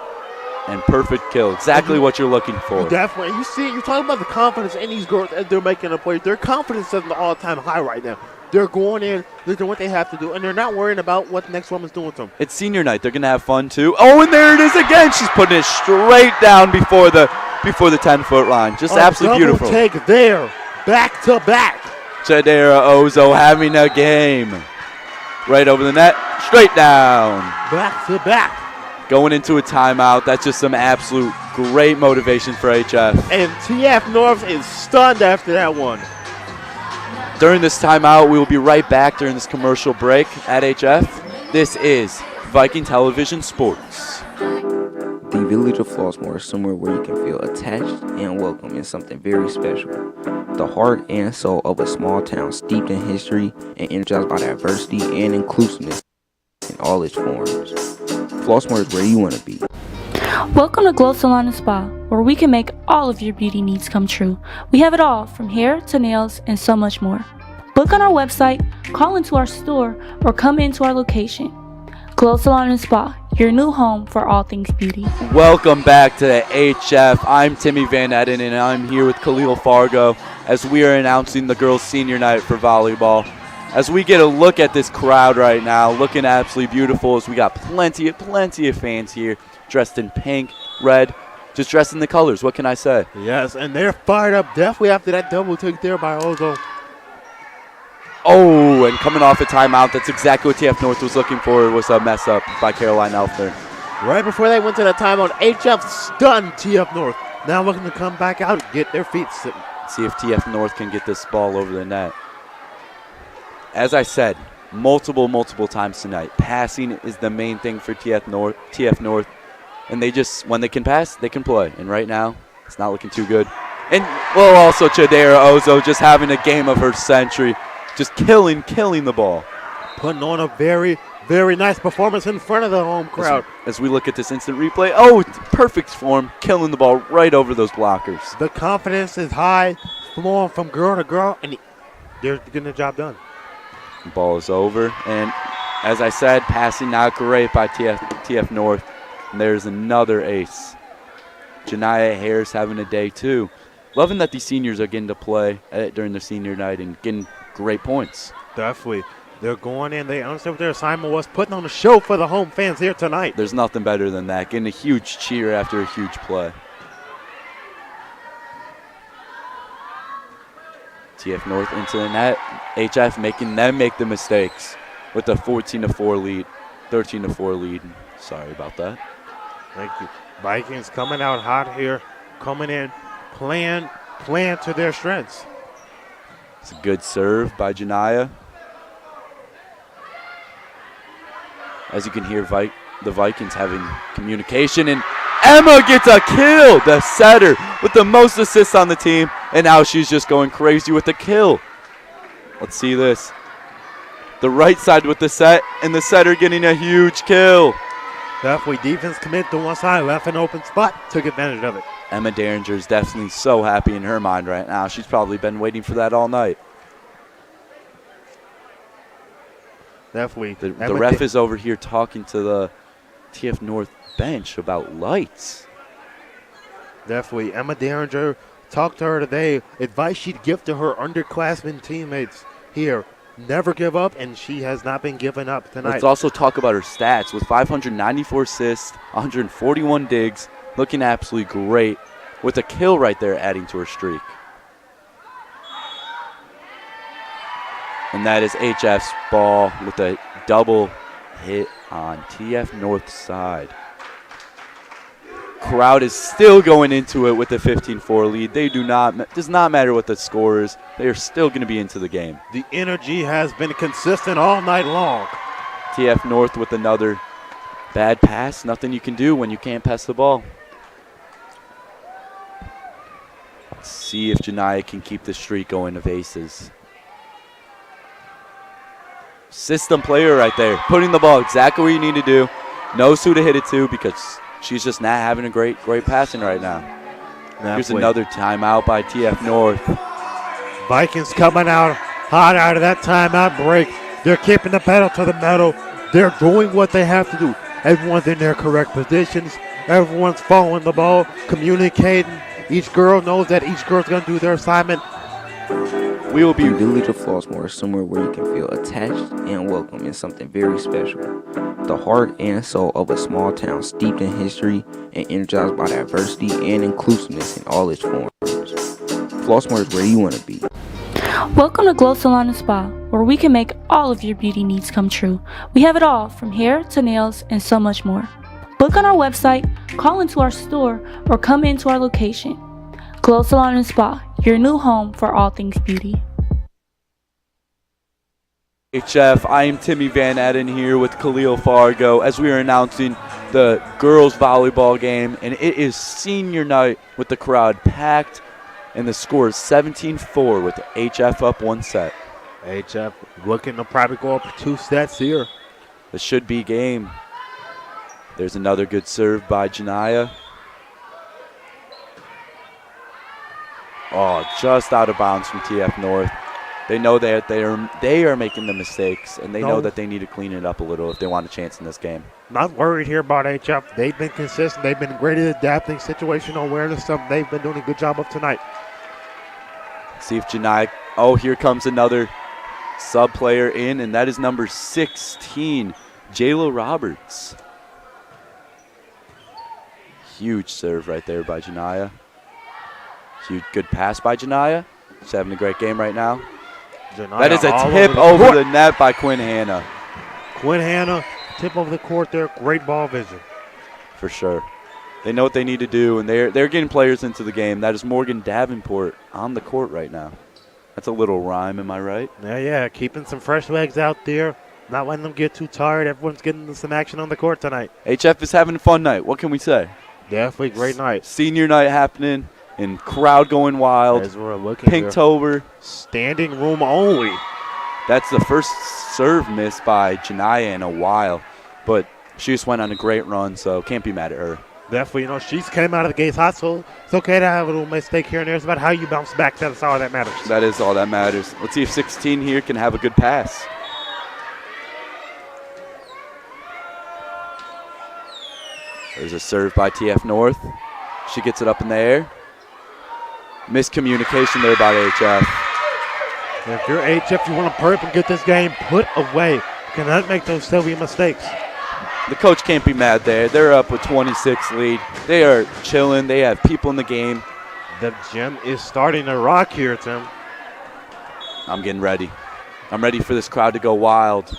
and perfect kill. Exactly what you're looking for. Definitely. You see, you're talking about the confidence in these girls as they're making a play. Their confidence is at an all-time high right now. They're going in, they're doing what they have to do, and they're not worrying about what the next woman's doing to them. It's senior night. They're going to have fun, too. Oh, and there it is again. She's putting it straight down before the 10-foot line. Just absolutely beautiful. Take there, back to back. Chidera Ozo having a game. Right over the net, straight down. Back to back. Going into a timeout. That's just some absolute great motivation for HF. And TF North is stunned after that one. During this timeout, we will be right back during this commercial break at HF. This is Viking Television Sports. The village of Flossmoor is somewhere where you can feel attached and welcome in something very special. The heart and soul of a small town steeped in history and energized by diversity and inclusiveness in all its forms. Flossmoor is where you want to be. Welcome to Glow Salon and Spa, where we can make all of your beauty needs come true. We have it all from hair to nails and so much more. Book on our website, call into our store, or come into our location. Glow Salon and Spa, your new home for all things beauty. Welcome back to the HF. I'm Timmy Van Etten, and I'm here with Khalil Fargo as we are announcing the girls' senior night for volleyball. As we get a look at this crowd right now, looking absolutely beautiful as we got plenty of fans here dressed in pink, red, just dressed in the colors. What can I say? Yes, and they're fired up definitely after that double take there by Ozo. Oh, and coming off a timeout, that's exactly what TF North was looking for. It was a mess up by Caroline Elfner. Right before they went to the timeout, HF stunned TF North. Now looking to come back out and get their feet sitting. See if TF North can get this ball over the net. As I said, multiple times tonight, passing is the main thing for TF North. And they just, when they can pass, they can play. And right now, it's not looking too good. And, well, also Chadera Ozo just having a game of her century, just killing the ball. Putting on a very nice performance in front of the home crowd. As we look at this instant replay, oh, perfect form, killing the ball right over those blockers. The confidence is high, flowing from girl to girl, and they're getting the job done. The ball is over, and as I said, passing not great by TF North. And there's another ace. Janiyah Harris having a day too. Loving that these seniors are getting to play during their senior night and getting great points. Definitely. They're going in. They understand what their assignment was, putting on a show for the home fans here tonight. There's nothing better than that, getting a huge cheer after a huge play. TF North into the net. HF making them make the mistakes with a 14-4 lead, 13-4 lead. Sorry about that. Thank you. Vikings coming out hot here, coming in, playing to their strengths. It's a good serve by Janiyah. As you can hear, the Vikings having communication, and Emma gets a kill, the setter with the most assists on the team, and now she's just going crazy with the kill. Let's see this. The right side with the set, and the setter getting a huge kill. Definitely defense commit to one side, left an open spot, took advantage of it. Emma Derringer is definitely so happy in her mind right now. She's probably been waiting for that all night. Definitely. The ref is over here talking to the TF North bench about lights. Definitely. Emma Derringer talked to her today. Advice she'd give to her underclassmen teammates here. Never give up, and she has not been giving up tonight. Let's also talk about her stats. With 594 assists, 141 digs, looking absolutely great, with a kill right there adding to her streak. And that is HF's ball with a double hit on TF North's side. Crowd is still going into it with a 15-4 lead. Does not matter what the score is. They are still going to be into the game. The energy has been consistent all night long. TF North with another bad pass. Nothing you can do when you can't pass the ball. Let's see if Janiyah can keep the streak going of aces. System player right there, putting the ball exactly where you need to do. Knows who to hit it to because she's just not having a great passing right now. Here's another timeout by TF North. Vikings coming out hot out of that timeout break. They're keeping the pedal to the metal. They're doing what they have to do. Everyone's in their correct positions. Everyone's following the ball, communicating. Each girl knows that each girl's going to do their assignment. We will be the Village of Flossmoor, somewhere where you can feel attached and welcome in something very special. The heart and soul of a small town steeped in history and energized by diversity and inclusiveness in all its forms. Flossmoor is where you want to be. Welcome to Glow Salon and Spa, where we can make all of your beauty needs come true. We have it all from hair to nails and so much more. Book on our website, call into our store, or come into our location. Glow Salon and Spa, your new home for all things beauty. HF, I am Timmy Van Etten here with Khalil Fargo as we are announcing the girls volleyball game, and it is senior night with the crowd packed, and the score is 17-4 with HF up one set. HF looking to probably go up 2 sets here. This should be game. There's another good serve by Janiyah. Oh, just out of bounds from TF North. They know that they are making the mistakes, and they know that they need to clean it up a little if they want a chance in this game. Not worried here about HF. They've been consistent. They've been great at adapting situational awareness. Something they've been doing a good job of tonight. See if Janiyah. Oh, here comes another sub player in, and that is number 16, Jayla Roberts. Huge serve right there by Janiyah. Huge, good pass by Janiyah. She's having a great game right now. Janiyah That is a all tip over the net by Quinn Hanna. Quinn Hanna, tip over the court there. Great ball vision. For sure. They know what they need to do, and they're getting players into the game. That is Morgan Davenport on the court right now. That's a little rhyme, am I right? Yeah. Keeping some fresh legs out there. Not letting them get too tired. Everyone's getting some action on the court tonight. HF is having a fun night. What can we say? Definitely great night. Senior night happening, and crowd going wild. As we're looking Pinktober. Standing room only. That's the first serve miss by Janiyah in a while, but she just went on a great run, so can't be mad at her. Definitely, she's came out of the gates hot, so it's okay to have a little mistake here and there. It's about how you bounce back. That's all that matters. That is all that matters. Let's see if 16 here can have a good pass. There's a serve by TF North. She gets it up in the air. Miscommunication there by HF. If you're HF, you want to hurry up and get this game put away. You cannot make those silly mistakes. The coach can't be mad there. They're up with 26 lead. They are chilling. They have people in the game. The gym is starting to rock here, Tim. I'm getting ready. I'm ready for this crowd to go wild.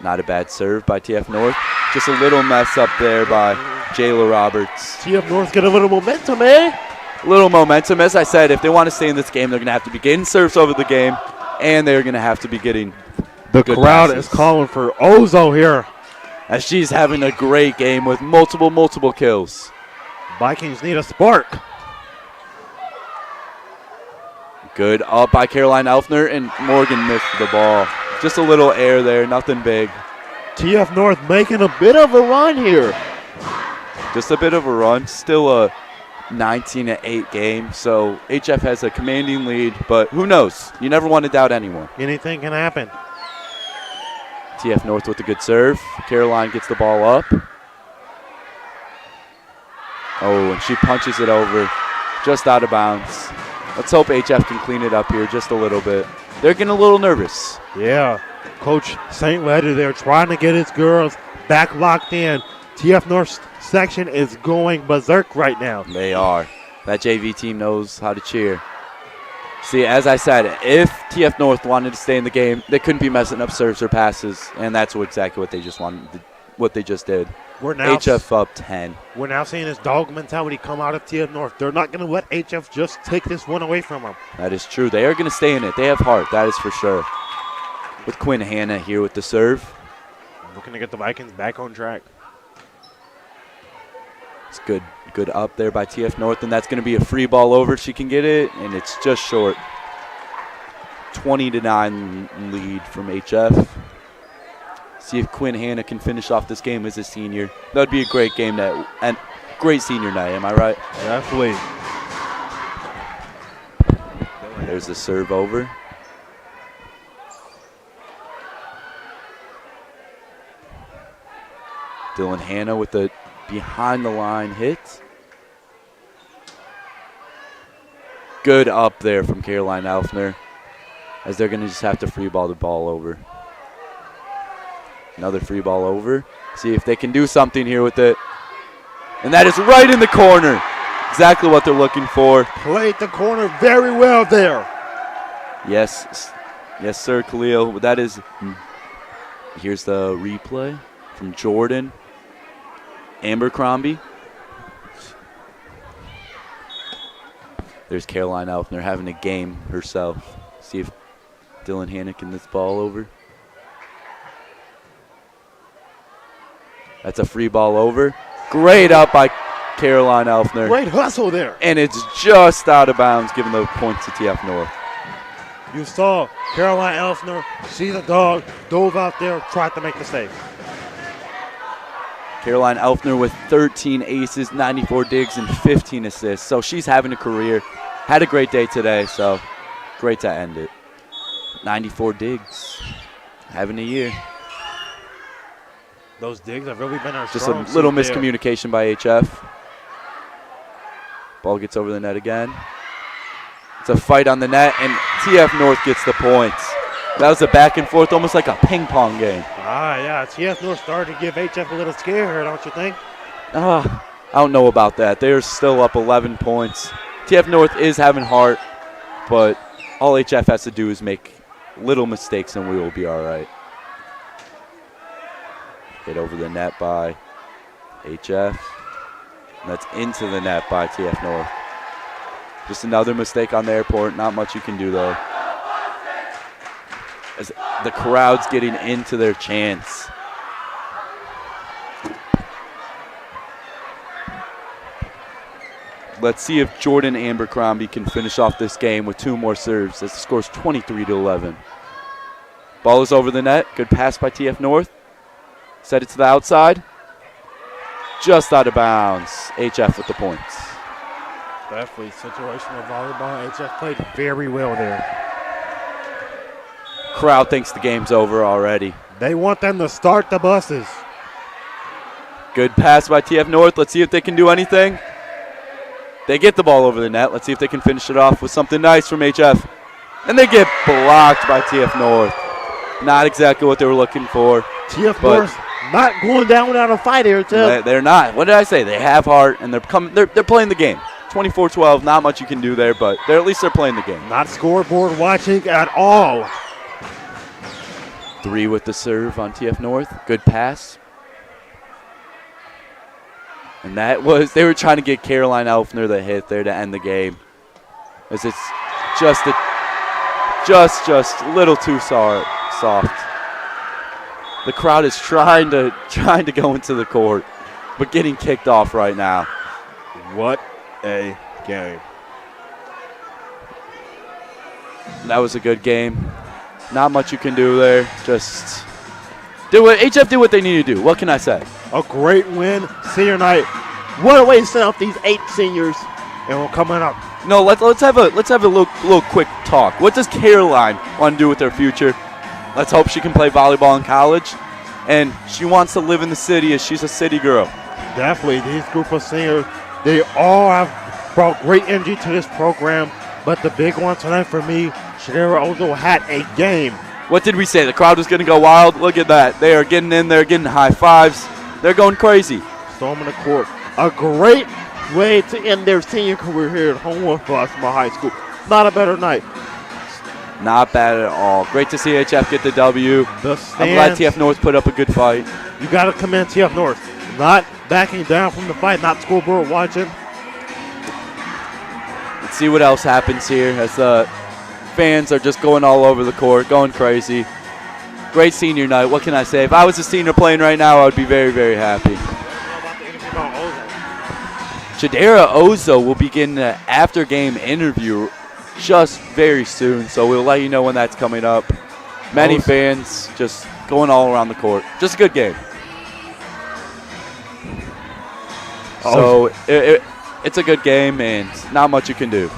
Not a bad serve by TF North. Just a little mess up there by Jayla Roberts. TF North get a little momentum, eh? A little momentum. As I said, if they want to stay in this game, they're going to have to be getting serves over the game, and they're going to have to be getting the good crowd passes. is calling for Ozo here. As she's having a great game with multiple kills. Vikings need a spark. Good up by Caroline Elfner, and Morgan missed the ball. Just a little air there, nothing big. TF North making a bit of a run here. Just a bit of a run. Still a 19-8 game, so HF has a commanding lead, but who knows? You never want to doubt anyone. Anything can happen. TF North with a good serve. Caroline gets the ball up. Oh, and she punches it over just out of bounds. Let's hope HF can clean it up here just a little bit. They're getting a little nervous. Yeah, Coach St. Ledger there trying to get his girls back locked in. TF North's section is going berserk right now. They are. That JV team knows how to cheer. See, as I said, if TF North wanted to stay in the game, they couldn't be messing up serves or passes, and that's exactly what they just wanted, what they just did. We're now HF up 10. We're now seeing this dog mentality come out of TF North. They're not going to let HF just take this one away from them. That is true. They are going to stay in it. They have heart. That is for sure. With Quinn Hanna here with the serve. Looking to get the Vikings back on track. It's good up there by TF North, and that's going to be a free ball over. She can get it, and it's just short. 20-9 lead from HF. See if Quinn Hanna can finish off this game as a senior. That would be a great game night and great senior night. Am I right? Definitely. There's the serve over. Dylan Hanna with the behind the line hit. Good up there from Caroline Elfner, as they're going to just have to free ball the ball over. Another free ball over. See if they can do something here with it. And that is right in the corner. Exactly what they're looking for. Played the corner very well there. Yes, sir, Khalil. That is, here's the replay from Jordan Abercrombie. There's Caroline Elfner having a game herself. See if Dylan Hanna can this ball over. That's a free ball over. Great up by Caroline Elfner. Great hustle there. And it's just out of bounds, giving the points to TF North. You saw Caroline Elfner, she's a dog, dove out there, tried to make the save. Caroline Elfner with 13 aces, 94 digs, and 15 assists. So she's having a career. Had a great day today, so great to end it. 94 digs. Having a year. Those digs have really been our Just strong a little suit there. miscommunication by HF. Ball gets over the net again. It's a fight on the net, and TF North gets the points. That was a back and forth, almost like a ping pong game. Yeah. TF North started to give HF a little scare here, don't you think? I don't know about that. They're still up 11 points. TF North is having heart, but all HF has to do is make little mistakes, and we will be all right. Hit over the net by HF. And that's into the net by TF North. Just another mistake on the airport. Not much you can do, though. As the crowd's getting into their chants. Let's see if Jordan Abercrombie can finish off this game with 2 more serves as the score's 23-11. Ball is over the net. Good pass by TF North. Set it to the outside. Just out of bounds. HF with the points. Definitely situational volleyball. HF played very well there. Crowd thinks the game's over already. They want them to start the buses. Good pass by TF North. Let's see if they can do anything. They get the ball over the net. Let's see if they can finish it off with something nice from HF. And they get blocked by TF North. Not exactly what they were looking for. TF North not going down without a fight here, Tim. They're not. What did I say? They have heart, and they're playing the game. 24-12, not much you can do there, but at least they're playing the game. Not scoreboard watching at all. 3 with the serve on TF North. Good pass. And they were trying to get Caroline Elfner the hit there to end the game. As it's just a little too soft. The crowd is trying to go into the court, but getting kicked off right now. What a game. That was a good game. Not much you can do there. Just HF did what they need to do. What can I say? A great win, senior night. What a way to send off these 8 seniors, and we're coming up. No, let's have a little quick talk. What does Caroline want to do with her future? Let's hope she can play volleyball in college, and she wants to live in the city as she's a city girl. Definitely, these group of seniors, they all have brought great energy to this program, but the big one tonight for me, Shadera Ozo had a game. What did we say? The crowd was going to go wild? Look at that. They are getting in there, getting high fives. They're going crazy. Storming the court. A great way to end their senior career here at Homewood Flossmoor High School. Not a better night. Not bad at all. Great to see HF get the W. I'm glad TF North put up a good fight. You got to commend TF North. Not backing down from the fight, not scoreboard watching. Let's see what else happens here as the fans are just going all over the court, going crazy. Great senior night. What can I say? If I was a senior playing right now, I would be very, very happy. Shadera Ozo will begin an after-game interview just very soon, so we'll let you know when that's coming up. Many fans just going all around the court. Just a good game. So it's a good game, and not much you can do.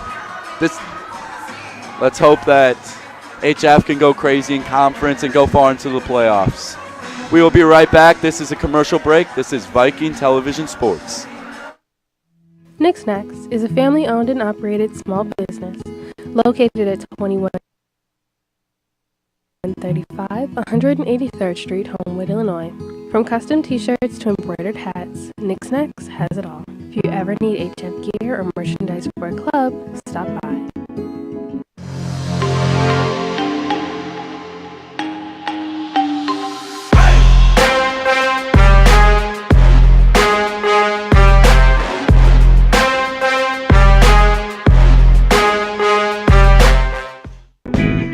Let's hope that HF can go crazy in conference and go far into the playoffs. We will be right back. This is a commercial break. This is Viking Television Sports. Nick Snacks is a family-owned and operated small business located at 2135 183rd Street, Homewood, Illinois. From custom t-shirts to embroidered hats, Nick Snacks has it all. If you ever need HF gear or merchandise for a club, stop by.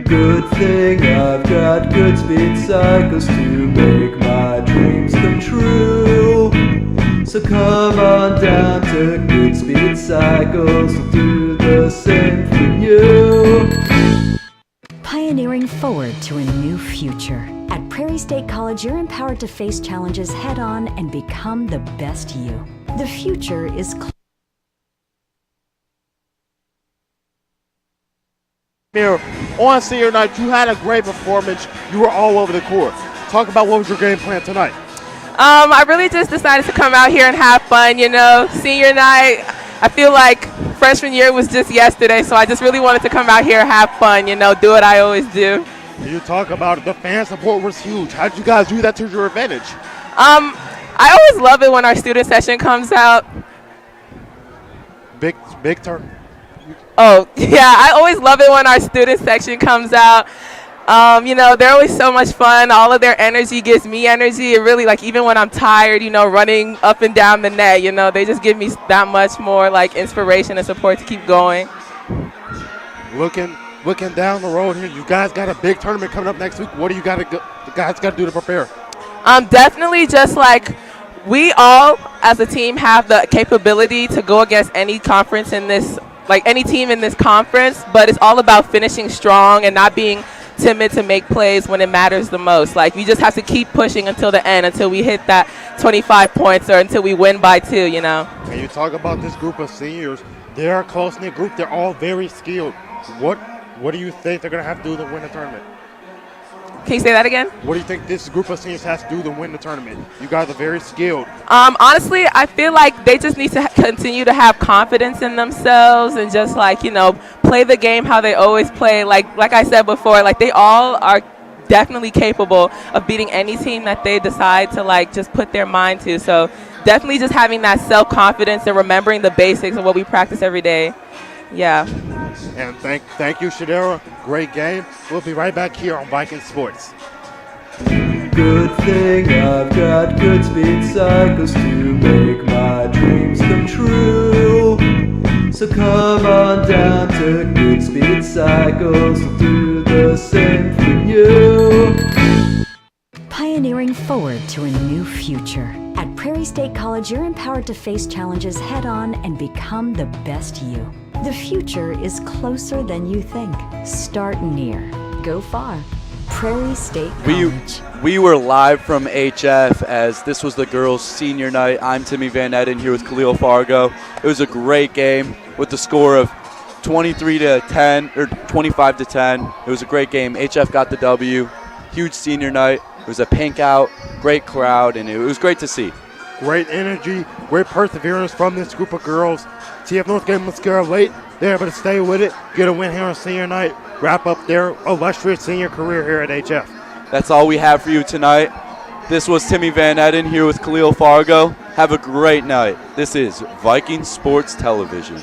Good thing I've got good speed cycles to make my dreams come true. So come on down to Good Speed Cycles and do the same for you. Pioneering forward to a new future. At Prairie State College, you're empowered to face challenges head on and become become the best you. The future is Here on senior night, you had a great performance. You were all over the court. Talk about what was your game plan tonight. I really just decided to come out here and have fun, Senior night, I feel like freshman year was just yesterday, so I just really wanted to come out here and have fun, do what I always do. You talk about it. The fan support was huge. How did you guys do that to your advantage? I always love it when our student session comes out. Big turn. Oh, yeah, I always love it when our student section comes out. They're always so much fun. All of their energy gives me energy. It really, even when I'm tired, running up and down the net, they just give me that much more, inspiration and support to keep going. Looking down the road here, you guys got a big tournament coming up next week. What do you the guys got to do to prepare? Definitely just we all, as a team, have the capability to go against any conference in this, any team in this conference, but it's all about finishing strong and not being timid to make plays when it matters the most. We just have to keep pushing until the end, until we hit that 25 points or until we win by 2, And you talk about this group of seniors. They're a close-knit group. They're all very skilled. What do you think they're going to have to do to win the tournament? Can you say that again? What do you think this group of seniors has to do to win the tournament? You guys are very skilled. Honestly, I feel like they just need to continue to have confidence in themselves and just play the game how they always play. Like I said before, they all are definitely capable of beating any team that they decide to just put their mind to. So definitely just having that self-confidence and remembering the basics of what we practice every day. Yeah. And thank you, Shadera. Great game. We'll be right back here on Viking Sports. Good thing I've got good speed cycles to make my dreams come true. So come on down to Good Speed Cycles to do the same for you. pioneering forward to a new future. At Prairie State College, you're empowered to face challenges head-on and become the best you. The future is closer than you think. Start near. Go far. Prairie State College. We were live from HF as this was the girls' senior night. I'm Timmy Van Etten here with Khalil Fargo. It was a great game with the score of 23-10 or 25-10. It was a great game. HF got the W. Huge senior night. It was a pink out, great crowd, and it was great to see. Great energy, great perseverance from this group of girls. TF North gave them a scare late. They're able to stay with it, get a win here on senior night, wrap up their illustrious senior career here at HF. That's all we have for you tonight. This was Timmy Van Etten here with Khalil Fargo. Have a great night. This is Viking Sports Television.